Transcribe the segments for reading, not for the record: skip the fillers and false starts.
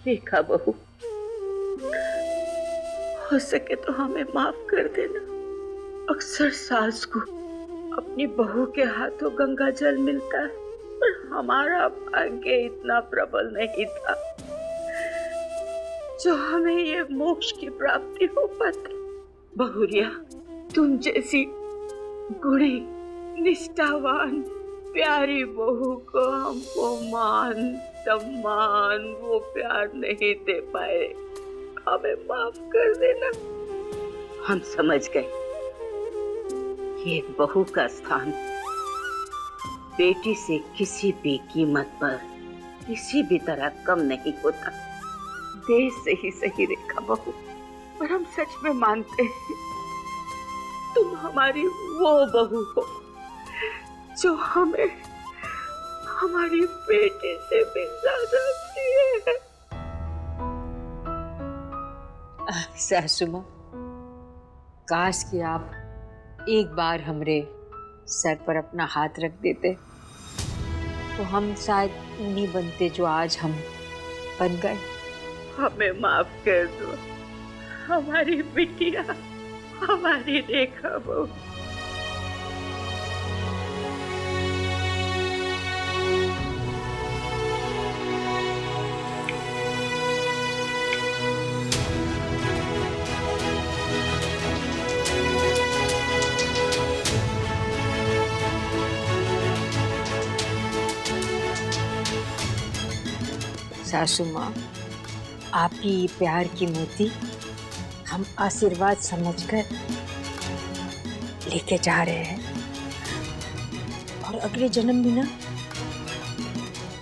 रेखा बहू, हो सके तो हमें माफ कर देना। अक्सर सास को अपनी बहू के हाथों गंगा जल मिलता है, पर हमारा भाग्य इतना प्रबल नहीं था जो हमें ये मोक्ष की प्राप्ति हो पाती। बहुरिया, तुम जैसी गुणी, निष्ठावान, प्यारी बहू को हमको मान सम्मान, वो प्यार नहीं दे पाए, हमें माफ कर देना। हम समझ गए ये बहू का स्थान बेटी से किसी भी कीमत पर किसी भी तरह कम नहीं होता। देश से ही सही रेखा बहू, पर हम सच में मानते हैं तुम हमारी वो बहू हो जो हमें हमारी बेटी से भी ज्यादा प्रिय है। सासू माँ, काश कि आप एक बार हमरे सर पर अपना हाथ रख देते तो हम शायद नहीं बनते जो आज हम बन गए। हमें माफ कर दो हमारी बिटिया, हमारी रेखा बहू। सासू माँ, आपकी प्यार की मोती हम आशीर्वाद समझकर लेके जा रहे हैं, और अगले जन्म में ना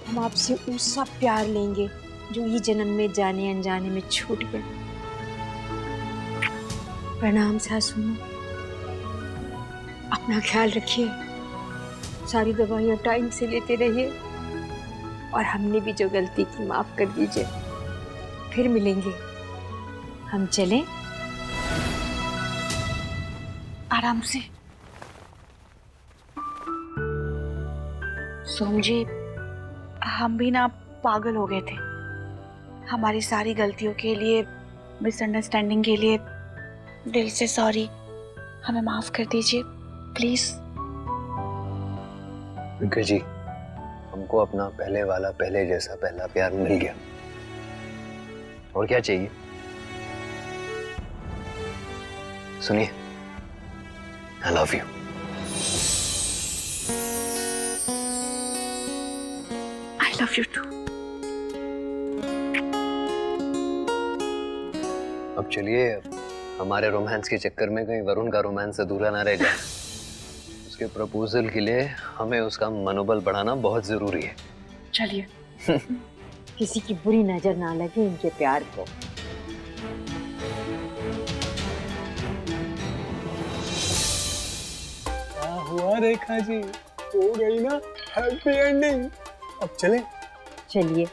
हम आपसे उसका प्यार लेंगे जो ये जन्म में जाने अनजाने में छूट गया। प्रणाम सासू माँ, अपना ख्याल रखिए, सारी दवाइयाँ टाइम से लेते रहिए, और हमने भी जो गलती की माफ कर दीजिए। फिर मिलेंगे, हम चलें? आराम से। सोम जी, हम भी ना पागल हो गए थे। हमारी सारी गलतियों के लिए, मिसअंडरस्टैंडिंग के लिए दिल से सॉरी। हमें माफ कर दीजिए प्लीज। जी, हमको अपना पहले वाला, पहले जैसा पहला प्यार मिल गया, और क्या चाहिए? सुनिए, I love you. I love you too. अब चलिए, हमारे रोमांस के चक्कर में कहीं वरुण का रोमांस अधूरा ना रह जाए। उसके प्रपोजल के लिए हमें उसका मनोबल बढ़ाना बहुत जरूरी है। चलिए। किसी की बुरी नजर ना लगे इनके प्यार को। क्या हुआ रेखा जी, हो गई ना हैप्पी एंडिंग? अब चले? चलिए।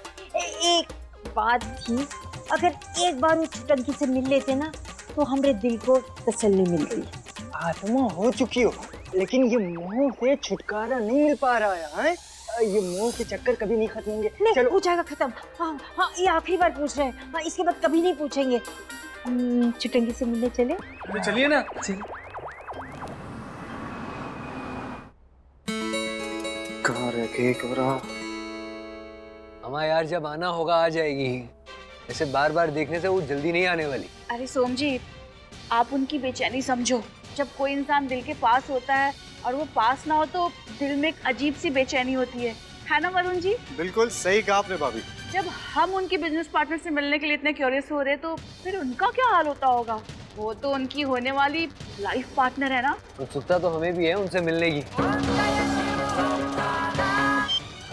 एक बात थी, अगर एक बार उस टंकी से मिल लेते ना तो हमारे दिल को तसल्ली मिल गई। आत्मा हो चुकी हो, लेकिन ये मोह से छुटकारा नहीं मिल पा रहा है। ये मोह के चक्कर कभी नहीं खत्म होंगे। चलो, हो जाएगा खत्म। हाँ हाँ, ये आखिरी बार पूछ रहे हैं। हाँ, इसके बाद कभी नहीं पूछेंगे। चुटंगी से मिलने चले? तो चलिए ना। कहाँ रह गई गौरा? हमारा यार जब आना होगा आ जाएगी। ऐसे बार बार देखने से वो जल्दी नहीं आने वाली। अरे सोम जी, आप उनकी बेचैनी समझो। जब कोई इंसान दिल के पास होता है और वो पास ना हो तो दिल में एक अजीब सी बेचैनी होती है ना वरुण जी? बिल्कुल सही कहा आपने भाभी। जब हम उनके बिजनेस पार्टनर से मिलने के लिए इतने क्यूरियस हो रहे तो फिर उनका क्या हाल होता होगा? वो तो उनकी होने वाली लाइफ पार्टनर है ना। उत्सुकता तो हमें भी है उनसे मिलने की।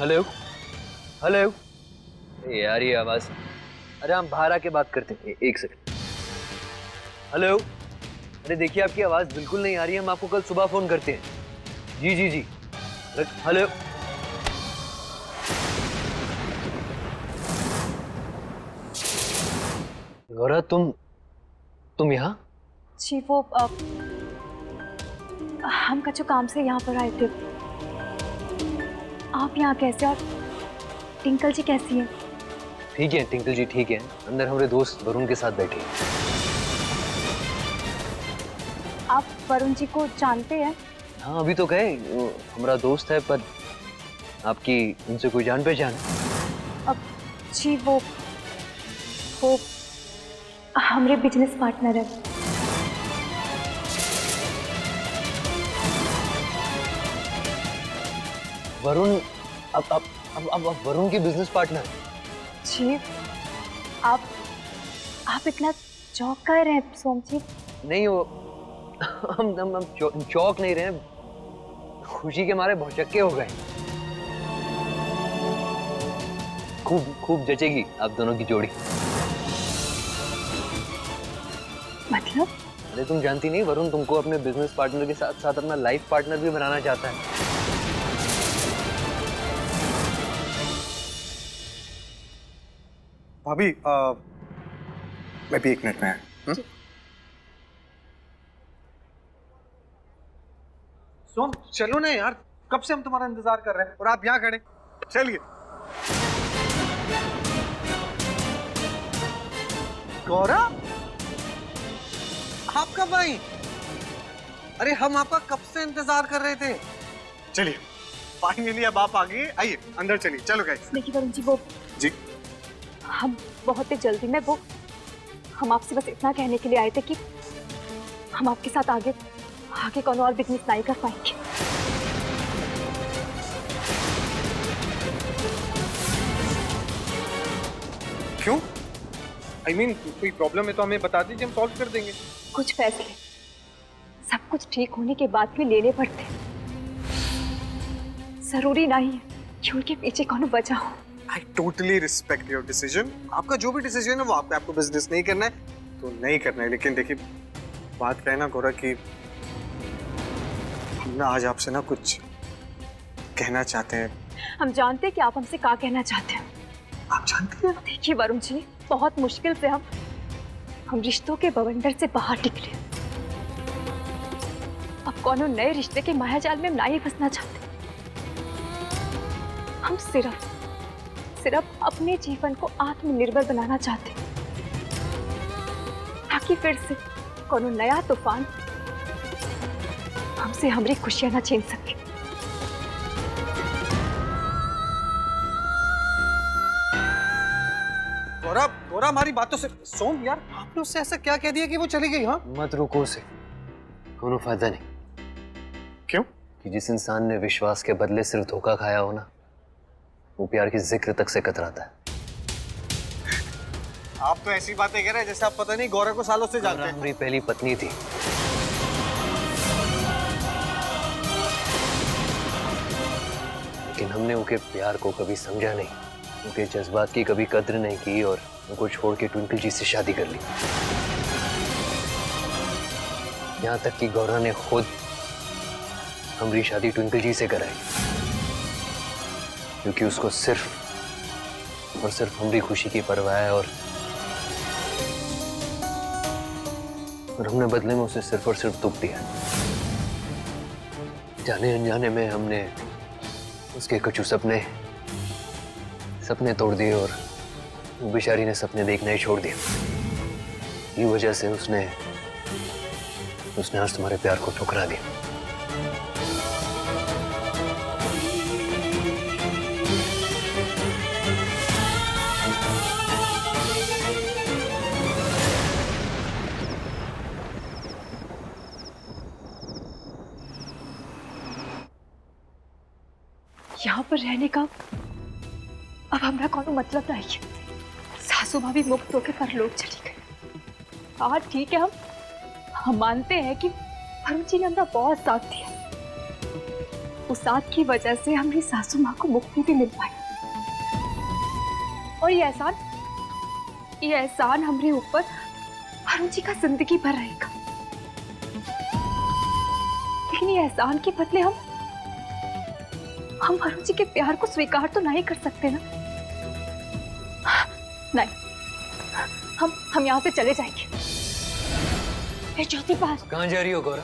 हेलो हेलो, यार ये आवाज। अरे हम बाहर आके बात करते हैं, एक सेकंड। हेलो, अरे देखिए आपकी आवाज बिल्कुल नहीं आ रही है, हम आपको कल सुबह फोन करते हैं। जी जी जी। हेलो, गौरा तुम यहाँ? जी वो हम कच्चू काम से यहाँ पर आए थे। आप यहाँ कैसे, और टिंकल जी कैसी है? ठीक है टिंकल जी, ठीक है। अंदर हमारे दोस्त वरुण के साथ बैठे हैं। आप वरुण जी को जानते हैं? हाँ अभी तो गए, वो हमारा दोस्त है, पर आपकी उनसे कोई जान पहचान है? जी वो हमारे बिजनेस पार्टनर है। वरुण, अब वरुण की बिजनेस पार्टनर? जी आप इतना चौंक कर रहे हैं सोम जी? नहीं वो हम चौक नहीं रहे, खुशी के मारे भौचक्के हो गए। खूब जचेगी आप दोनों की जोड़ी। मतलब? अरे तुम जानती नहीं, वरुण तुमको अपने बिजनेस पार्टनर के साथ साथ अपना लाइफ पार्टनर भी बनाना चाहता है। भाभी मैं भी 1 मिनट में आया। सोम चलो ना यार, कब से हम तुम्हारा इंतजार कर रहे हैं और आप यहाँ खड़े। चलिए। गौरा, आप कब आई? अरे हम आपका कब से इंतजार कर रहे थे। चलिए फाइनली अब आप आ गए। आइए अंदर चलिए। चलो गाइस। देखिए वरुण जी, वो जी हम बहुत ही जल्दी में हम आपसे बस इतना कहने के लिए आए थे कि हम आपके साथ आगे कौन और बिजनेस नहीं कर पाएंगे। क्यों? I mean, कोई प्रॉब्लम है तो हमें बता दीजिए, हम सॉल्व कर देंगे। कुछ फैसले सब कुछ ठीक होने के बाद भी लेने पड़ते हैं। जरूरी नहीं है कि उनके पीछे कौन वजह हो। I totally respect your decision। आपका जो भी डिसीजन है वो आपको बिजनेस नहीं करना है तो नहीं करना है। लेकिन देखिए बात क्या है ना गौरा, कि हम ना आज आपसे ना कुछ कहना चाहते हैं। हम जानते हैं कि आप हमसे क्या कहना चाहते हैं। आप जानते हैं? देखिए वरुण जी, बहुत मुश्किल से हम रिश्तों के बवंडर से बाहर निकले। अब कौन नए रिश्ते के मायाजाल में हम नहीं फंसना चाहते। हम सिर्फ अपने जीवन को आत्मनिर्भर बनाना चाहते हैं, ताकि फिर से कौन नया तूफान हमसे हमारी खुशियां ना छीन सके। गौरा हमारी बातों से। सोम यार, आपने उससे ऐसा क्या कह दिया कि वो चली गई? हाँ मत रुको उसे, कोनो फायदा नहीं। क्यों? कि जिस इंसान ने विश्वास के बदले सिर्फ धोखा खाया हो ना, वो प्यार की जिक्र तक से कतराता है। आप तो ऐसी बातें कह रहे हैं जैसे आप पता नहीं गौरा को सालों से जानते हैं। हमारी पहली पत्नी थी, लेकिन हमने उनके प्यार को कभी समझा नहीं, उनके जज्बात की कभी कद्र नहीं की और उनको छोड़ के ट्विंकल जी से शादी कर ली। यहाँ तक कि गौरा ने खुद हमारी शादी ट्विंकल जी से कराई, क्योंकि उसको सिर्फ और सिर्फ हमारी खुशी की परवाह है और हमने बदले में उसे सिर्फ और सिर्फ दुख दिया। जाने अनजाने में हमने उसके कुछ सपने तोड़ दिए और वो बेचारी ने सपने देखना ही छोड़ दिया। ये वजह से उसने आज तुम्हारे प्यार को ठुकरा दिया। यहाँ पर रहने का अब हमारा कौन मतलब नहीं है। सासू माँ भी मुक्त होकर परलोक चली गई। हाँ ठीक है, हम मानते हैं कि वरुण जी ने हमारा बहुत साथ दिया। उस साथ की वजह से हमारी सासू माँ को मुक्ति भी मिल पाई और ये एहसान हमारे ऊपर वरुण जी का जिंदगी भर रहेगा। लेकिन ये एहसान के बदले हम वरुण जी के प्यार को स्वीकार तो नहीं कर सकते ना। नहीं, हम यहाँ से चले जाएंगे। ज्योति पास कहाँ जा रही हो गौरा?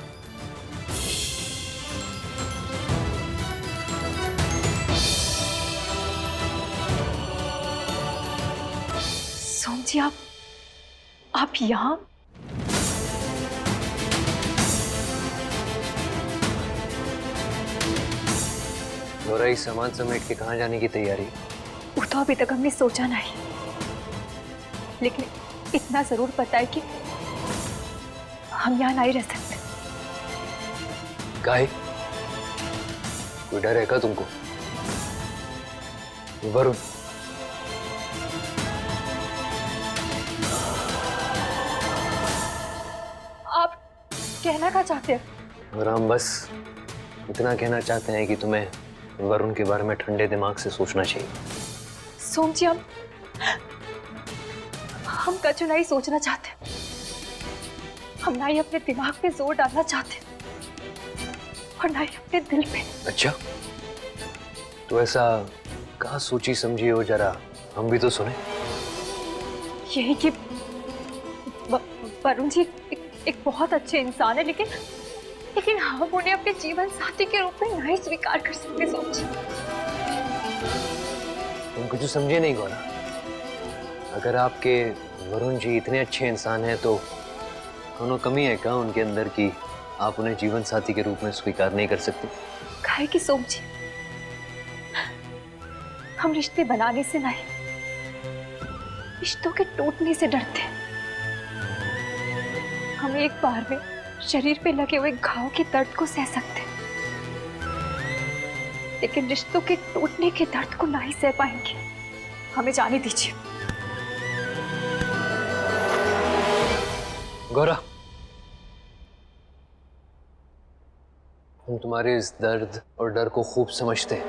सोम जी, आप यहाँ? गौरा, इस सामान समेट के कहाँ जाने की तैयारी? वो तो अभी तक हमने सोचा नहीं, लेकिन इतना जरूर पता है कि हम यहाँ नहीं रह सकते। काहे? कोई डर है क्या तुमको? वरुण, आप कहना क्या चाहते हैं? और हम बस इतना कहना चाहते हैं कि तुम्हें वरुण के बारे में ठंडे दिमाग से सोचना चाहिए। सोम जी, हम कछ नहीं सोचना चाहते, हम ना ही अपने दिमाग पे जोर डालना चाहते और ना ही अपने दिल पे। अच्छा, तो ऐसा कहाँ सोची समझी हो, जरा हम भी तो सुने। यही कि वरुण जी एक बहुत अच्छे इंसान है, लेकिन हम उन्हें अपने जीवन साथी के रूप में नहीं स्वीकार कर सकते। सोम जी, तुम कुछ समझे नहीं गौरा। अगर आपके वरुण जी इतने अच्छे इंसान हैं तो कोनो कमी है क्या उनके अंदर की आप उन्हें जीवन साथी के रूप में स्वीकार नहीं कर सकते? काहे कि सोम जी, हम रिश्ते बनाने से नहीं, रिश्तों के टूटने से डरते हैं। हम एक बार में शरीर पे लगे हुए घाव के दर्द को सह सकते हैं, लेकिन रिश्तों के टूटने के दर्द को नहीं सह पाएंगे। हमें जाने दीजिए। गौरा, हम तुम्हारे इस दर्द और डर को खूब समझते हैं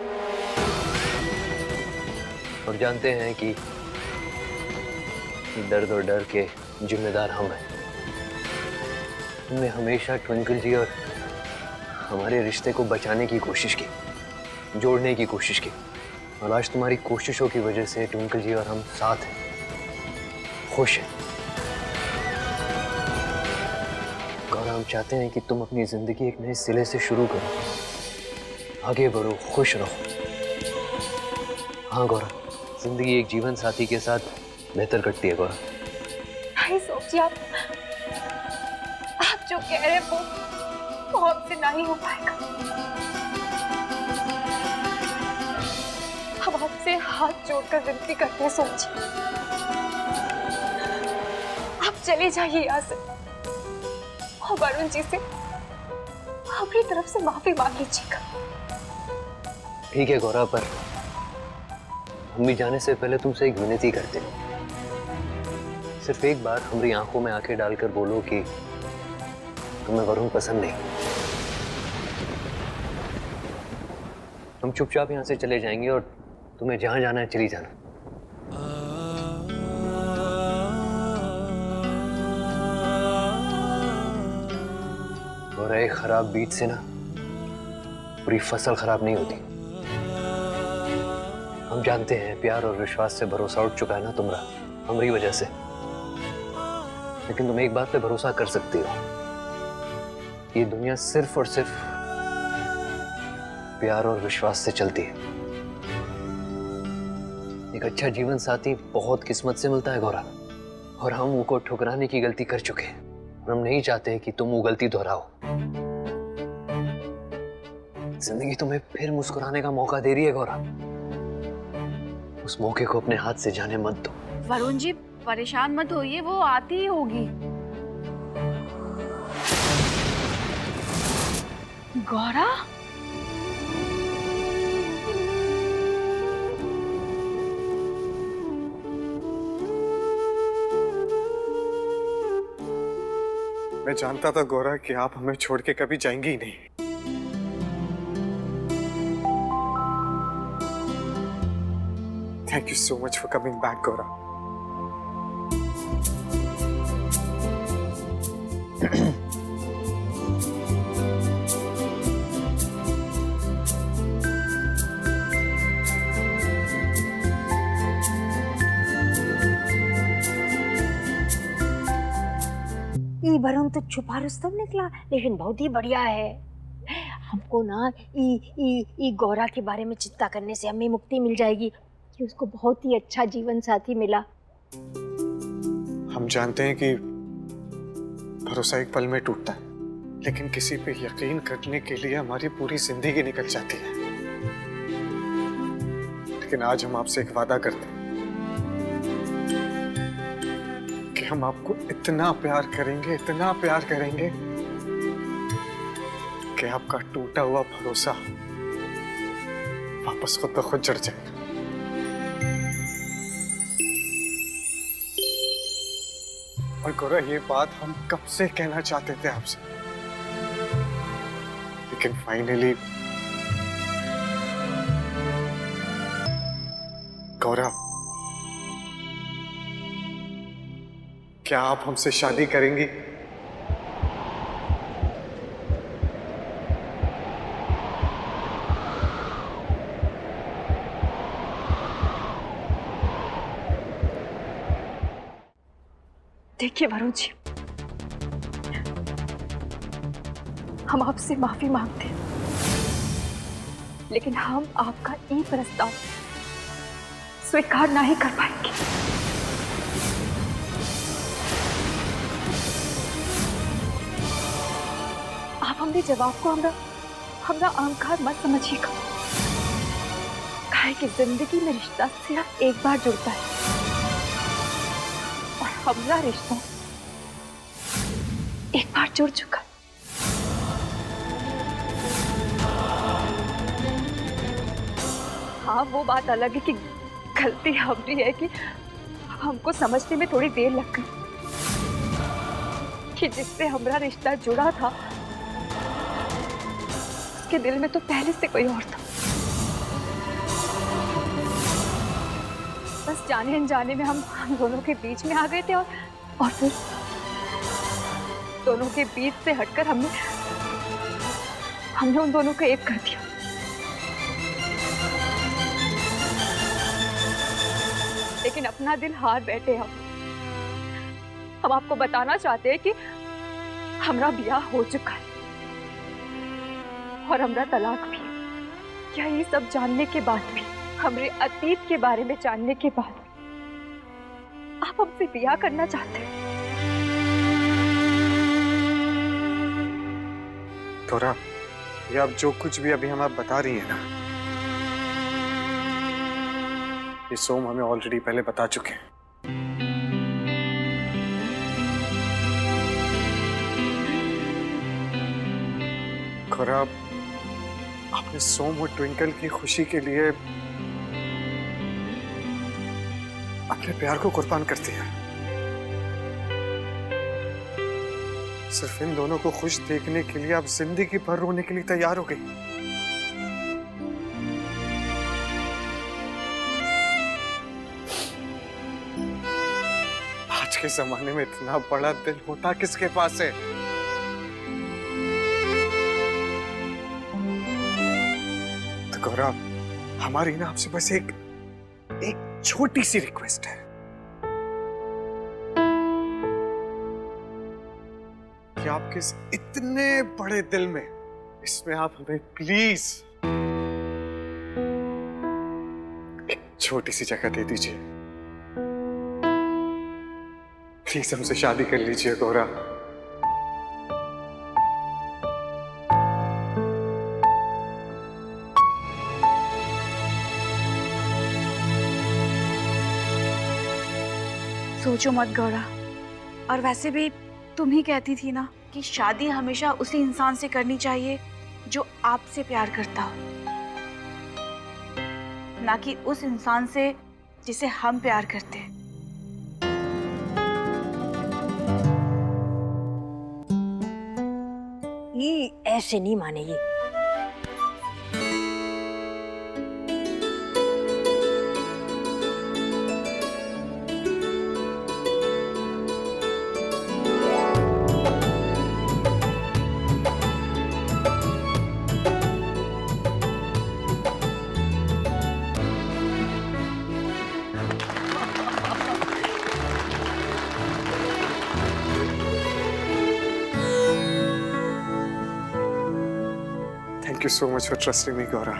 और जानते हैं कि दर्द और डर के जिम्मेदार हम हैं। तुमने हमेशा ट्विंकल जी और हमारे रिश्ते को बचाने की कोशिश की, जोड़ने की कोशिश की, और आज तुम्हारी कोशिशों की वजह से ट्विंकल जी और हम साथ हैं, खुश हैं। गौरा, हम चाहते हैं कि तुम अपनी जिंदगी एक नए सिरे से शुरू करो, आगे बढ़ो, खुश रहो। हाँ गौरा, जिंदगी एक जीवन साथी के साथ बेहतर कटती है। गौरा, नहीं सोचिए, आप जो कह रहे हैं वो हमसे नहीं हो पाएगा। हम आपसे हाथ जोड़कर विनती करते हैं सोचिए, आप चले जाइए यहाँ से और वरुण जी से अपनी तरफ से माफी मांग लीजिएगा। ठीक है गौरा, पर हम भी जाने से पहले तुमसे एक विनती करते हैं। सिर्फ एक बार हमारी आंखों में आंखें डालकर बोलो कि तुम्हें वरुण पसंद नहीं। हम चुपचाप यहाँ से चले जाएंगे और तुम्हें जहां जाना है चली जाना। और एक खराब बीज से ना पूरी फसल खराब नहीं होती। हम जानते हैं प्यार और विश्वास से भरोसा उठ चुका है ना तुम्हारा हमारी वजह से, लेकिन तुम एक बात पे भरोसा कर सकती हो, ये दुनिया सिर्फ और सिर्फ प्यार और विश्वास से चलती है। एक अच्छा जीवन साथी बहुत किस्मत से मिलता है गौरा, और हम उनको ठुकराने की गलती कर चुके हैं और हम नहीं चाहते कि तुम वो गलती दोहराओ। जिंदगी तुम्हें फिर मुस्कुराने का मौका दे रही है गौरा, उस मौके को अपने हाथ से जाने मत दो। वरुण जी, परेशान मत होइए, वो आती ही होगी। गौरा, मैं जानता था गौरा कि आप हमें छोड़ के कभी जाएंगी ही नहीं। Thank you so much for coming back Gaura. ये वरुण तो छुपा रुस्तम निकला, लेकिन बहुत ही बढ़िया है। हमको ना ई गौरा के बारे में चिंता करने से हमें मुक्ति मिल जाएगी कि उसको बहुत ही अच्छा जीवन साथी मिला। हम जानते हैं कि भरोसा एक पल में टूटता है, लेकिन किसी पे यकीन करने के लिए हमारी पूरी जिंदगी निकल जाती है। लेकिन आज हम आपसे एक वादा करते हैं कि हम आपको इतना प्यार करेंगे कि आपका टूटा हुआ भरोसा वापस खुद ब खुद जड़ जाएगा। और गौरा, ये बात हम कब से कहना चाहते थे आपसे, लेकिन फाइनली गौरा, क्या आप हमसे शादी करेंगी? देखिए वरुण जी, हम आपसे माफी मांगते हैं, लेकिन हम आपका ये प्रस्ताव स्वीकार नहीं कर पाएंगे। आप हमने जवाब को हमरा अहंकार मत समझिएगा। काहे कि जिंदगी में रिश्ता सिर्फ एक बार जुड़ता है और हमरा रिश्ता एक बार जुड़ चुका है। हाँ, वो बात अलग है कि गलती हमारी है कि हमको समझने में थोड़ी देर लग गई कि जिससे हमारा रिश्ता जुड़ा था उसके दिल में तो पहले से कोई और था। बस जाने अनजाने में हम दोनों के बीच में आ गए थे और फिर दोनों के बीच से हटकर हमने उन दोनों को एक कर दिया। लेकिन अपना दिल हार बैठे हम आपको बताना चाहते हैं कि हमरा ब्याह हो चुका है और हमरा तलाक भी। क्या ये सब जानने के बाद भी, हमरे अतीत के बारे में जानने के बाद आप हमसे ब्याह करना चाहते हैं? थोड़ा ये आप जो कुछ भी अभी हम आप बता रही हैं ना, ये सोम हमें ऑलरेडी पहले बता चुके हैं। खराब, आपने सोम और ट्विंकल की खुशी के लिए अपने प्यार को कुर्बान कर दिया। सिर्फ इन दोनों को खुश देखने के लिए आप जिंदगी भर रोने के लिए तैयार हो गई। आज के जमाने में इतना बड़ा दिल होता किसके पास है? तो गौरव, हमारी ना आपसे बस एक छोटी सी रिक्वेस्ट है कि आपके इस इतने बड़े दिल में, इसमें आप हमें प्लीज एक छोटी सी जगह दे दीजिए। प्लीज हमसे शादी कर लीजिए गौरा। सोचो मत गौरा, और वैसे भी तुम ही कहती थी ना कि शादी हमेशा उसी इंसान से करनी चाहिए जो आपसे प्यार करता हो, ना कि उस इंसान से जिसे हम प्यार करते हैं। ये ऐसे नहीं मानेगी। Thank you so much for trusting me, Gaura.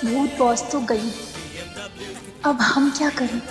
भूत बॉस तो गई, अब हम क्या करें?